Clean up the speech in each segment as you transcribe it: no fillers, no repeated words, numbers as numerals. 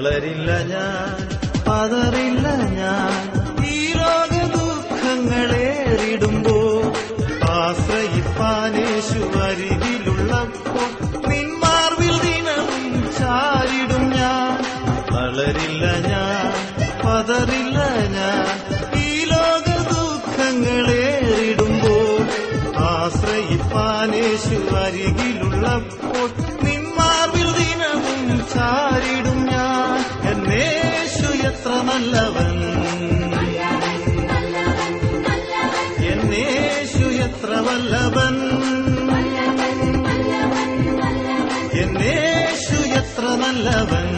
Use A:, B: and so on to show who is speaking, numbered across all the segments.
A: തളരില്ല ഞാൻ, പതറില്ല ഞാൻ. ഈ ലോക ദുഃഖങ്ങളേറിടുമ്പോ ആശ്രയിപ്പാനേശു അരികിലുള്ളപ്പോൾ നിന്മാർവിൽ ദിനവും ചാരിടും ഞാൻ. തളരില്ല ഞാൻ, പതറില്ല ഞാൻ. ഈ ലോക ദുഃഖങ്ങളേറിടുമ്പോൾ ആശ്രയിപ്പാനേശു അരികിലുള്ളപ്പോൾ നിന്മാർവിൽ ദിനവും ചാരിടും ഞാൻ. എന്നേശു എത്ര നല്ലവൻ, എന്നേശു എത്ര വല്ലഭൻ, എന്നേശു എത്ര നല്ലവൻ,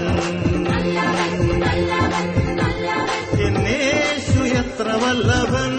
A: എന്നേശു എത്ര വല്ലഭൻ.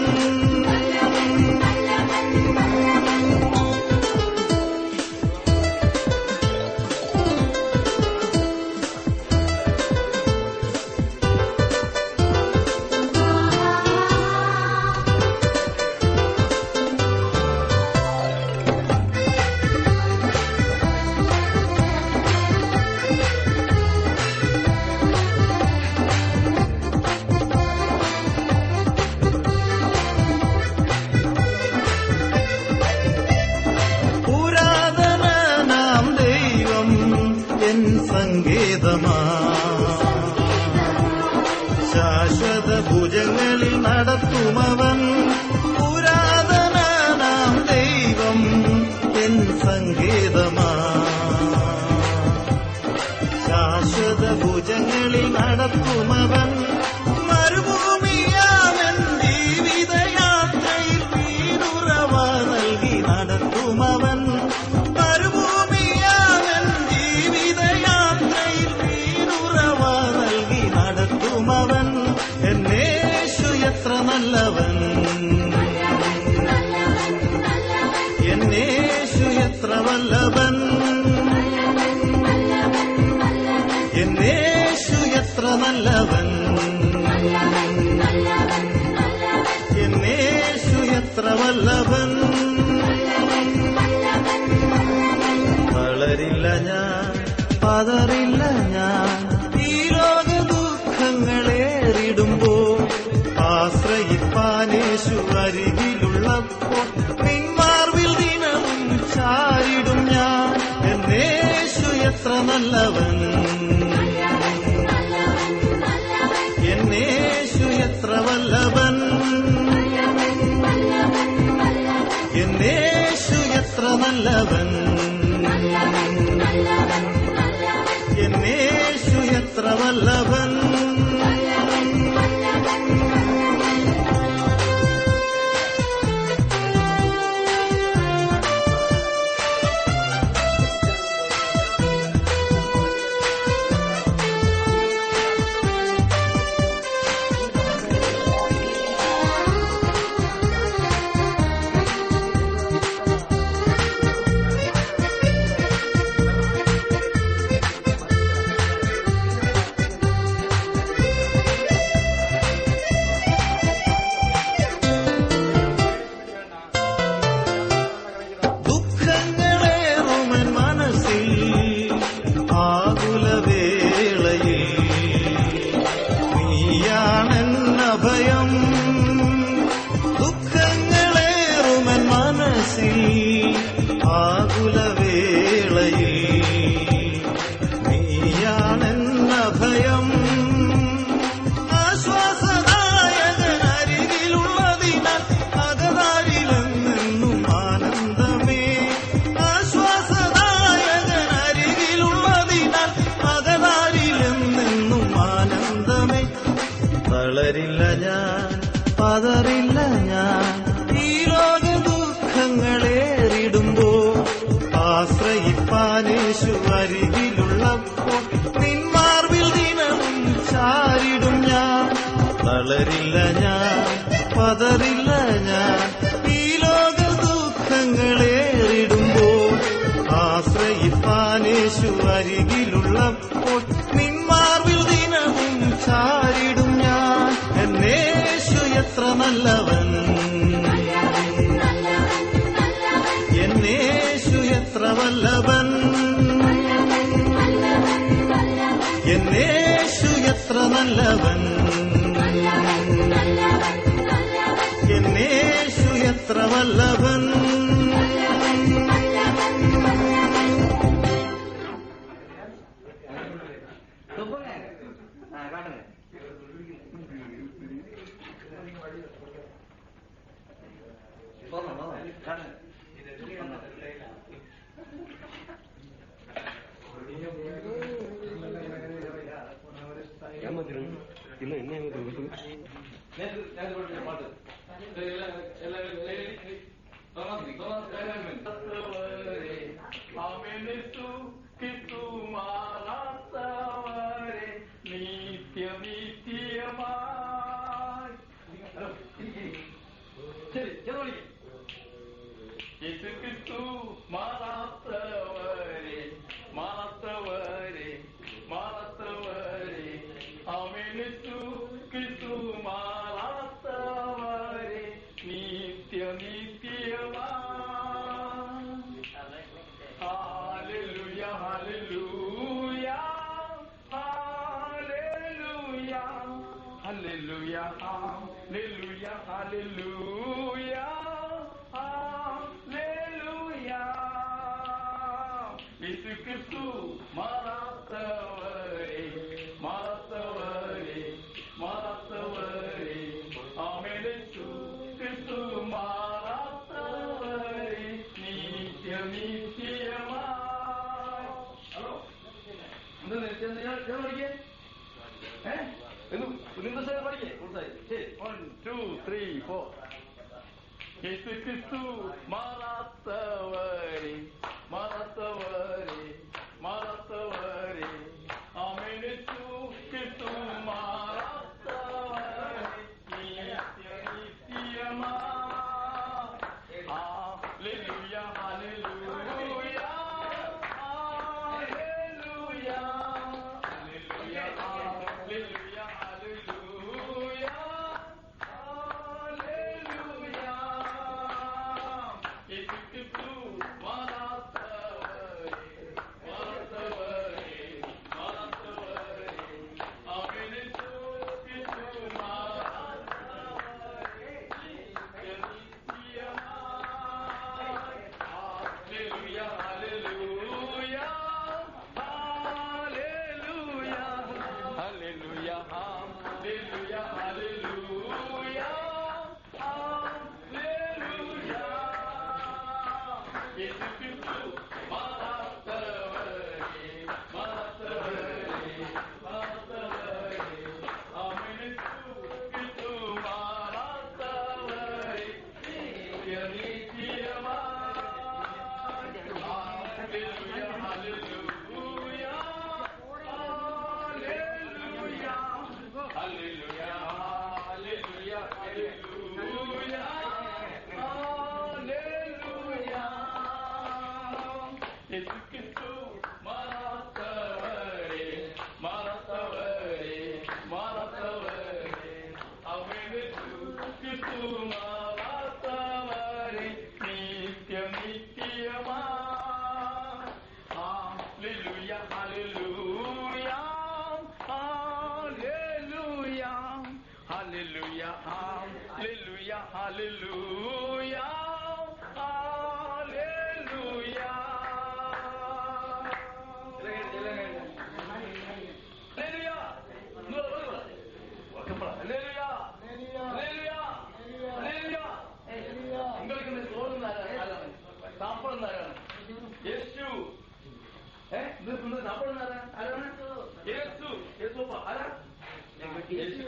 A: സങ്കേതമാ ശാശ്വത ഭുജങ്ങളിൽ നടത്തുമവൻ. പുരാതനാം ദൈവം എൻ സങ്കേതമാ ശാശ്വത ഭുജങ്ങളിൽ നടത്തുമവൻ. മരുഭൂമിയാമൻ ജീവിതയാത്രയിൽ വീടുറവ നൽകി നടത്തുമവൻ. എന്നേശു എത്ര നല്ലവൻ, എന്നേശു എത്ര വല്ലഭൻ, എന്നേശു എത്ര നല്ലവൻ, എന്നേശു എത്ര വല്ലഭൻ. തളരില്ല ഞാൻ, പതറില്ല ഞാൻ. ഈ ലോക ദുഃഖങ്ങളേറിടുമ്പോ ആശ്രയിപ്പാനേശു അരികിലുള്ളപ്പോൾ നിന്മാർവിൽ ദിനവും ചാരിടും ഞാൻ. എന്നേശു എത്ര നല്ലവൻ, എന്നേശു എത്ര വല്ലഭൻ, എന്നേശു എത്ര നല്ലവൻ, എന്നേശു എത്ര വല്ലഭൻ. ഭയം ദുഃഖങ്ങളേറുമൻ മനസ്സിൽ ആകുലവേളയിൽ നീയാണെന്ന ഭയം. ആശ്വാസദായകൻ അരികിലുള്ളതിനാൽ അകതാരിലെന്നും ആനന്ദമേ. ആശ്വാസദായകൻ അരികിലുള്ളതിനാൽ അകതാരിലെന്നും ആനന്ദമേ. തളരില്ല ഞാൻ, പതറില്ല ഞാൻ. ഈ ലോക ദുഃഖങ്ങളേറിടുമ്പോ ആശ്രയിപ്പാനേശു അരികിലുള്ളപ്പോൾ നിന്മാർവിൽ ദിനവും ചാരിടും ഞാൻ. തളരില്ല ഞാൻ, പതറില്ല ഞാൻ. ഈ ലോക ദുഃഖങ്ങളേറിടുമ്പോ ആശ്രയിപ്പാനേശു അരികിലുള്ളപ്പോൾ നിന്മാർവിൽ ദിനവും ചാരിടും ഞാൻ. എന്നേശു എത്ര നല്ലവൻ, എന്നേശു എത്ര വല്ലഭൻ, എന്നേശു നല്ലവൻ.
B: ഇല്ല എന്നെ
C: ശരി ചെറുപടിക്ക് യേശുക്രിസ്തു മാറാത്തവരെ മാറാത്തവരെ മാറാത്തവരെ ആമേനു ക്രിസ്തു മാറാത്തവരെ നിത്യ നിത്യമാ ഹല്ലേലൂയ ഹല്ലേലൂയ ഹല്ലേലൂയ ഹല്ലേലൂയ ഹല്ലേലൂയ ഹല്ലേലൂയ ഹല്ലേലൂയ യേശുക്രിസ്തു മാറാത്തവരെ മാറാത്തവരെ മാറാത്തവരെ ആമേൻ യേശുക്രിസ്തു മാറാത്തവരെ നിത്യ നിത്യമായി. ഹലോ എന്താ ഞാൻ പഠിക്കേ പഠിക്കേ പൂർത്തായി. ശരി 1 2 3 4 യേശുക്രിസ്തു മാറാത്തവരെ മാറാത്തവരെ മാറാത്തവരെ ആമേൻ യേശുക്രിസ്തു മാറാത്തവരെ നിത്യ നിത്യമായി. ഹല്ലേലൂയ ഹല്ലേലൂയ ഹല്ലേലൂയ ഹല്ലേലൂയ ഹല്ലേലൂയ ഹല്ലേലൂയ ഹല്ലേലൂയ യേശുക്രിസ്തു മാറാത്തവരെ മാറാത്തവരെ മാറാത്തവരെ ആമേൻ യേശുക്രിസ്തു മാറാത്തവരെ നിത്യ നിത്യമായി. ഹല്ലേലൂയ ഹല്ലേലൂയ ഹല്ലേലൂയ ഹല്ലേലൂയ ഹല്ലേലൂയ ഹല്ലേലൂയ ഹല്ലേലൂയ യേശുക്രിസ്തു മാറാത്തവരെ മാറാത്തവരെ മാറാത്തവരെ ആമേൻ യേശുക്രിസ്തു മാറാത്തവരെ നിത്യ നിത്യമായി. ഹല്ലേലൂയ ഹല്ലേലൂയ ഹല്ലേലൂയ ഹല്ലേലൂയ ഹല്ലേലൂയ ഹല്ലേലൂയ ഹല്ലേലൂയ യേശുക്രിസ്തു മാറാത്തവരെ മാറാത്തവരെ മാറാത്തവരെ ആമേൻ യേശുക്രിസ്തു മാറാത്തവരെ നിത്യ നിത്യമായി. ഹല്ലേലൂയ ഹല്ലേലൂയ ഹല്ലേലൂയ ഹല്ലേലൂയ ഹല്ലേലൂയ ഹല്ലേലൂയ ഹല്ലേലൂയ സാപ്പിടുന്നാരാണ് യേശു സാപ്പിടുന്നാരാണ് യേശു യേശു ആരാ യേശു.